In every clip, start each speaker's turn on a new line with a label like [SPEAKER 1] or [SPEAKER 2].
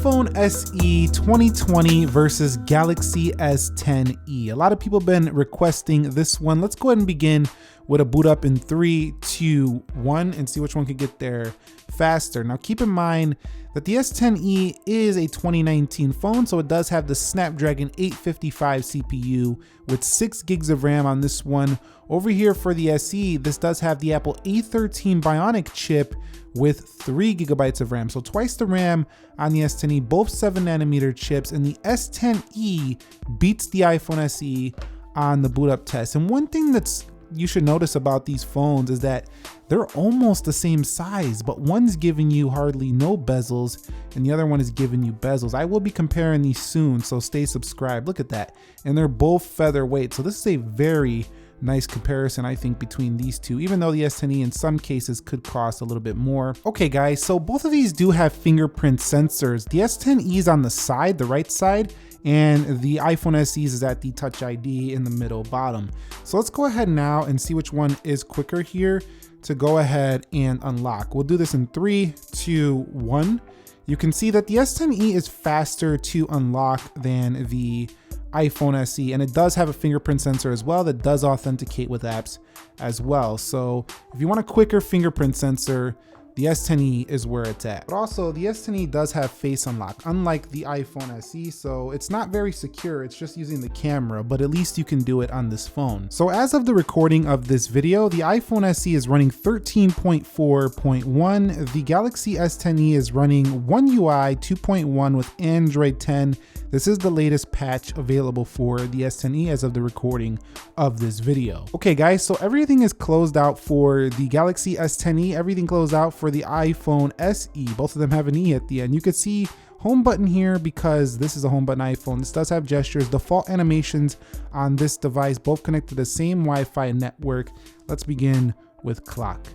[SPEAKER 1] iPhone SE 2020 versus Galaxy S10e. A lot of people have been requesting this one. Let's go ahead and begin with a boot up in 3, 2, 1 and see which one can get there faster. Now keep in mind that the S10e is a 2019 phone, so it does have the Snapdragon 855 CPU with 6 gigs of RAM on this one. Over here for the SE, this does have the Apple A13 Bionic chip with 3 gigabytes of RAM, so twice the RAM on the S10e, both 7nm chips, and the S10e beats the iPhone SE on the boot up test. And one thing that's you should notice about these phones is that they're almost the same size, but one's giving you hardly no bezels and the other one is giving you bezels. I will be comparing these soon, so stay subscribed. Look at that. And they're both featherweight. So this is a very nice comparison, I think, between these two, even though the S10e in some cases could cost a little bit more. Okay guys, so both of these do have fingerprint sensors. The S10e is on the side, the right side, and the iPhone SE's is at the Touch ID in the middle bottom. So let's go ahead now and see which one is quicker here to go ahead and unlock. We'll do this in 3, 2, 1. You can see that the S10e is faster to unlock than the iPhone SE, and it does have a fingerprint sensor as well that does authenticate with apps as well. So if you want a quicker fingerprint sensor, the S10e is where it's at. But also the S10e does have face unlock, unlike the iPhone SE, so it's not very secure. It's just using the camera, but at least you can do it on this phone. So as of the recording of this video, the iPhone SE is running 13.4.1. The Galaxy S10e is running One UI 2.1 with Android 10. This is the latest patch available for the S10e as of the recording of this video. Okay guys, so everything is closed out for the Galaxy S10e, everything closed out for the iPhone SE. Both of them have an E at the end. You can see home button here because this is a home button iPhone. This does have gestures. Default animations on this device, both connected to the same Wi-Fi network. Let's begin with clock.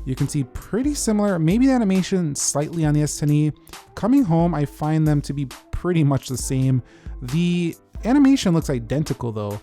[SPEAKER 1] You can see pretty similar, maybe the animation slightly on the S10e. Coming home, I find them to be pretty much the same. The animation looks identical though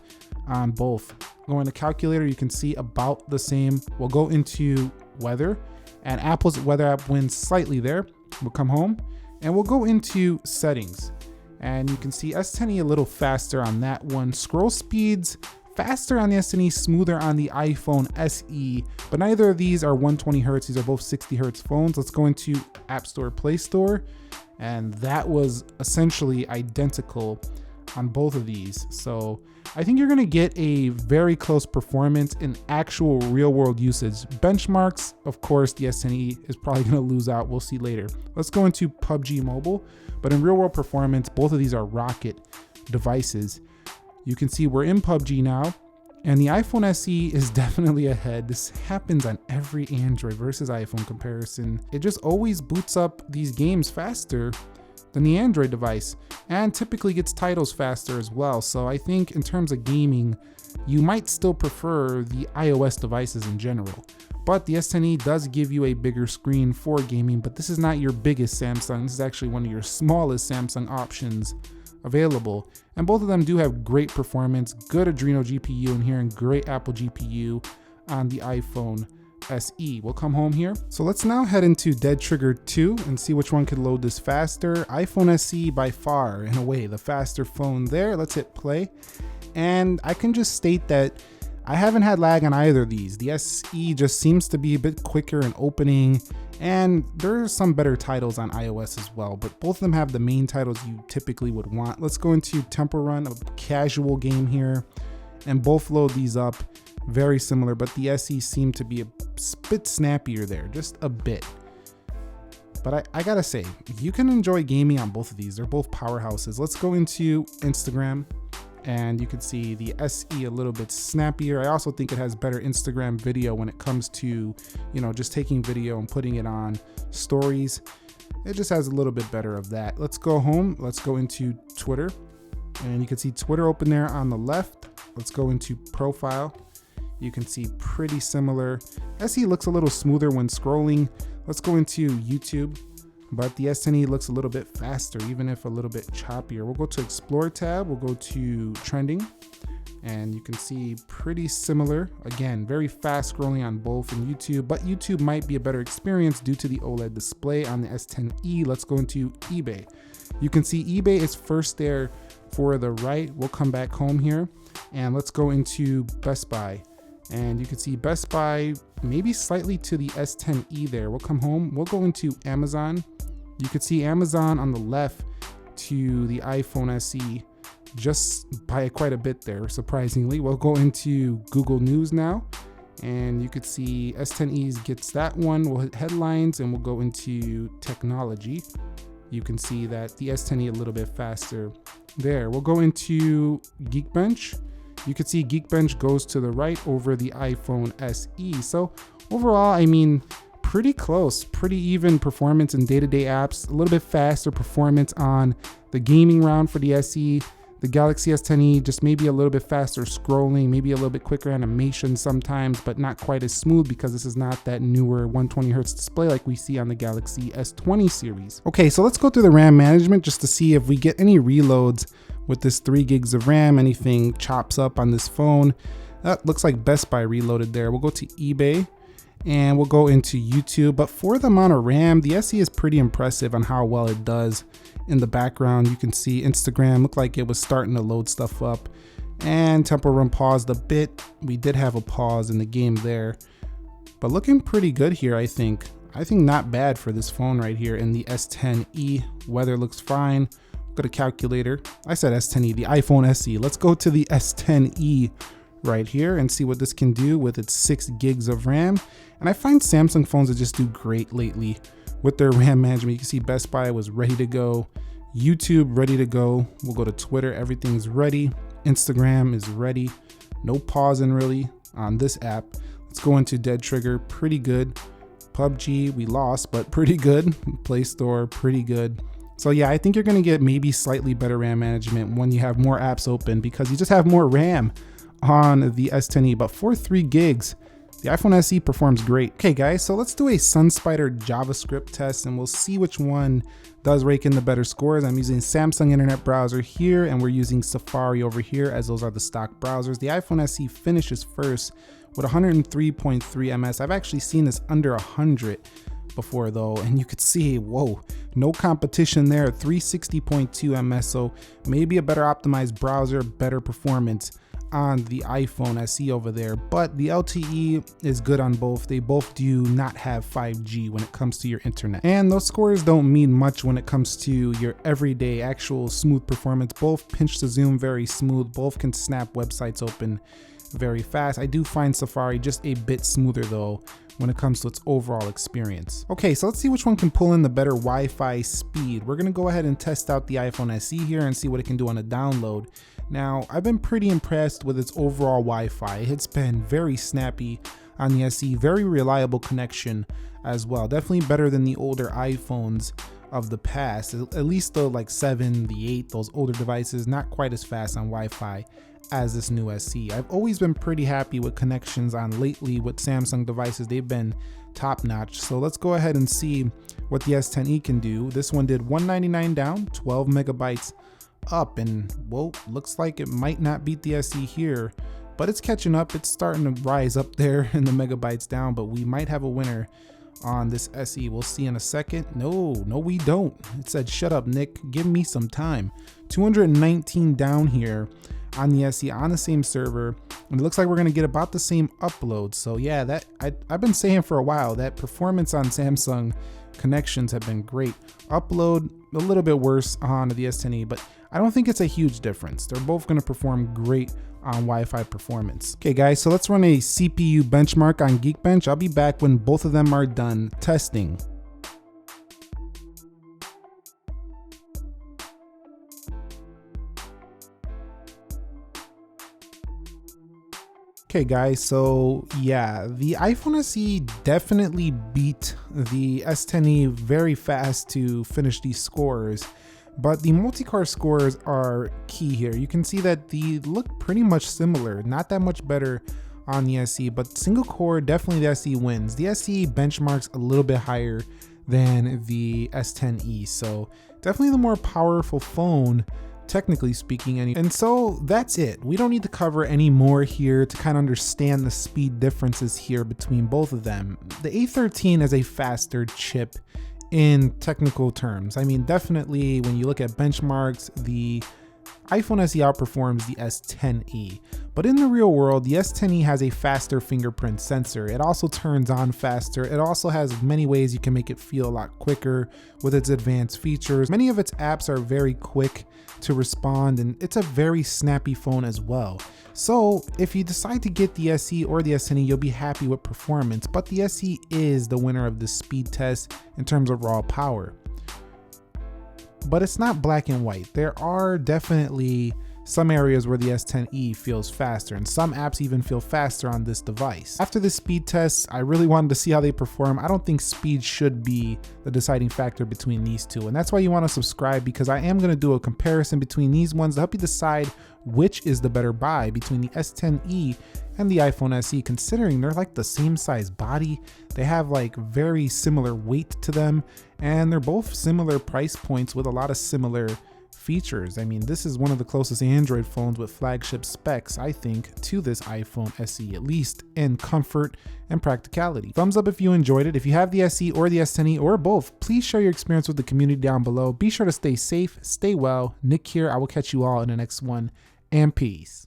[SPEAKER 1] on both. Going to calculator, you can see about the same. We'll go into weather, and Apple's weather app wins slightly there. We'll come home and we'll go into settings, and you can see S10e a little faster on that one. Scroll speeds faster on the S10e, smoother on the iPhone SE, but neither of these are 120 Hertz. These are both 60 Hertz phones. Let's go into App Store, Play Store, and that was essentially identical on both of these. So I think you're gonna get a very close performance in actual real world usage. Benchmarks, of course, the S10e is probably gonna lose out. We'll see later. Let's go into PUBG Mobile, but in real world performance, both of these are rocket devices. You can see we're in PUBG now, and the iPhone SE is definitely ahead. This happens on every Android versus iPhone comparison. It just always boots up these games faster than the Android device, and typically gets titles faster as well. So I think in terms of gaming, you might still prefer the iOS devices in general. But the S10e does give you a bigger screen for gaming, but this is not your biggest Samsung. This is actually one of your smallest Samsung options available. And both of them do have great performance, good Adreno GPU in here, and great Apple GPU on the iPhone SE. We'll come home here. So let's now head into Dead Trigger 2 and see which one could load this faster. iPhone SE by far, in a way, the faster phone there. Let's hit play. And I can just state that I haven't had lag on either of these. The SE just seems to be a bit quicker in opening, and there are some better titles on iOS as well, but both of them have the main titles you typically would want. Let's go into Temple Run, a casual game here, and both load these up very similar, but the SE seemed to be a bit snappier there, just a bit. But I gotta say, you can enjoy gaming on both of these. They're both powerhouses. Let's go into Instagram, and you can see the SE a little bit snappier. I also think it has better Instagram video when it comes to, just taking video and putting it on stories. It just has a little bit better of that. Let's go home. Let's go into Twitter, and you can see Twitter open there on the left. Let's go into profile. You can see pretty similar. SE looks a little smoother when scrolling. Let's go into YouTube, but the S10e looks a little bit faster, even if a little bit choppier. We'll go to Explore tab. We'll go to Trending. And you can see pretty similar. Again, very fast scrolling on both in YouTube, but YouTube might be a better experience due to the OLED display on the S10e. Let's go into eBay. You can see eBay is first there for the right. We'll come back home here and let's go into Best Buy. And you can see Best Buy maybe slightly to the S10e there. We'll come home, we'll go into Amazon. You can see Amazon on the left to the iPhone SE just by quite a bit there, surprisingly. We'll go into Google News now, and you could see S10e gets that one. We'll hit headlines and we'll go into technology. You can see that the S10e a little bit faster there. We'll go into Geekbench. You can see Geekbench goes to the right over the iPhone SE. So overall, I mean, pretty close, pretty even performance in day-to-day apps, a little bit faster performance on the gaming round for the SE. The Galaxy S10e just maybe a little bit faster scrolling, maybe a little bit quicker animation sometimes, but not quite as smooth because this is not that newer 120 Hz display like we see on the Galaxy S20 series. Okay, so let's go through the RAM management just to see if we get any reloads with this 3 gigs of RAM, anything chops up on this phone. That looks like Best Buy reloaded there. We'll go to eBay and we'll go into YouTube. But for the amount of RAM, the SE is pretty impressive on how well it does. In the background, you can see Instagram looked like it was starting to load stuff up, and Temple Run paused a bit. We did have a pause in the game there, but looking pretty good here. I think not bad for this phone right here in the S10e. Weather looks fine. Go to calculator. I said S10e, the iPhone SE. Let's go to the S10e right here and see what this can do with its 6 gigs of RAM. And I find Samsung phones that just do great lately with their RAM management. You can see Best Buy was ready to go. YouTube ready to go. We'll go to Twitter. Everything's ready. Instagram is ready. No pausing really on this app. Let's go into Dead Trigger. Pretty good. PUBG, we lost, but pretty good. Play Store, pretty good. So yeah, I think you're gonna get maybe slightly better RAM management when you have more apps open because you just have more RAM on the S10e. But for 3 gigs, the iPhone SE performs great. Okay guys, so let's do a SunSpider JavaScript test and we'll see which one does rake in the better scores. I'm using Samsung Internet Browser here and we're using Safari over here as those are the stock browsers. The iPhone SE finishes first with 103.3 ms. I've actually seen this under 100 before though, and you could see, whoa, no competition there, 360.2 ms. So maybe a better optimized browser, better performance on the iPhone SE over there, but the LTE is good on both. They both do not have 5G when it comes to your internet. And those scores don't mean much when it comes to your everyday actual smooth performance. Both pinch to zoom very smooth, both can snap websites open very fast. I do find Safari just a bit smoother though when it comes to its overall experience. Okay, so let's see which one can pull in the better Wi-Fi speed. We're gonna go ahead and test out the iPhone SE here and see what it can do on a download. Now, I've been pretty impressed with its overall Wi-Fi. It's been very snappy on the SE, very reliable connection as well. Definitely better than the older iPhones of the past, at least the like 7, the 8, those older devices, not quite as fast on Wi-Fi as this new SE. I've always been pretty happy with connections on lately with Samsung devices. They've been top notch. So let's go ahead and see what the S10e can do. This one did 199 down, 12 megabytes up, and well, looks like it might not beat the SE here, but it's catching up. It's starting to rise up there in the megabytes down, but we might have a winner on this SE. We'll see in a second. No, we don't. It said, shut up, Nick, give me some time. 219 down here on the SE on the same server, and it looks like we're gonna get about the same upload. So yeah, that I've been saying for a while that performance on Samsung connections have been great. Upload a little bit worse on the S10e, but I don't think it's a huge difference. They're both gonna perform great on Wi-Fi performance. Okay guys, so let's run a CPU benchmark on Geekbench. I'll be back when both of them are done testing. Okay guys, so yeah, the iPhone SE definitely beat the S10e very fast to finish these scores, but the multi-core scores are key here. You can see that they look pretty much similar, not that much better on the SE, but single core, definitely the SE wins. The SE benchmarks a little bit higher than the S10e, so definitely the more powerful phone technically speaking. And so that's it. We don't need to cover any more here to kind of understand the speed differences here between both of them. The A13 is a faster chip in technical terms. I mean, definitely when you look at benchmarks, the iPhone SE outperforms the S10e, but in the real world, the S10e has a faster fingerprint sensor. It also turns on faster. It also has many ways you can make it feel a lot quicker with its advanced features. Many of its apps are very quick to respond, and it's a very snappy phone as well. So if you decide to get the SE or the S10e, you'll be happy with performance, but the SE is the winner of the speed test in terms of raw power. But it's not black and white. There are definitely some areas where the S10e feels faster, and some apps even feel faster on this device. After the speed test, I really wanted to see how they perform. I don't think speed should be the deciding factor between these two, and that's why you want to subscribe, because I am going to do a comparison between these ones to help you decide which is the better buy between the S10e and the iPhone SE, considering they're like the same size body. They have like very similar weight to them, and they're both similar price points with a lot of similar features. I mean, this is one of the closest Android phones with flagship specs, I think, to this iPhone SE, at least in comfort and practicality. Thumbs up if you enjoyed it. If you have the SE or the S10e or both, please share your experience with the community down below. Be sure to stay safe, stay well. Nick here. I will catch you all in the next one, and peace.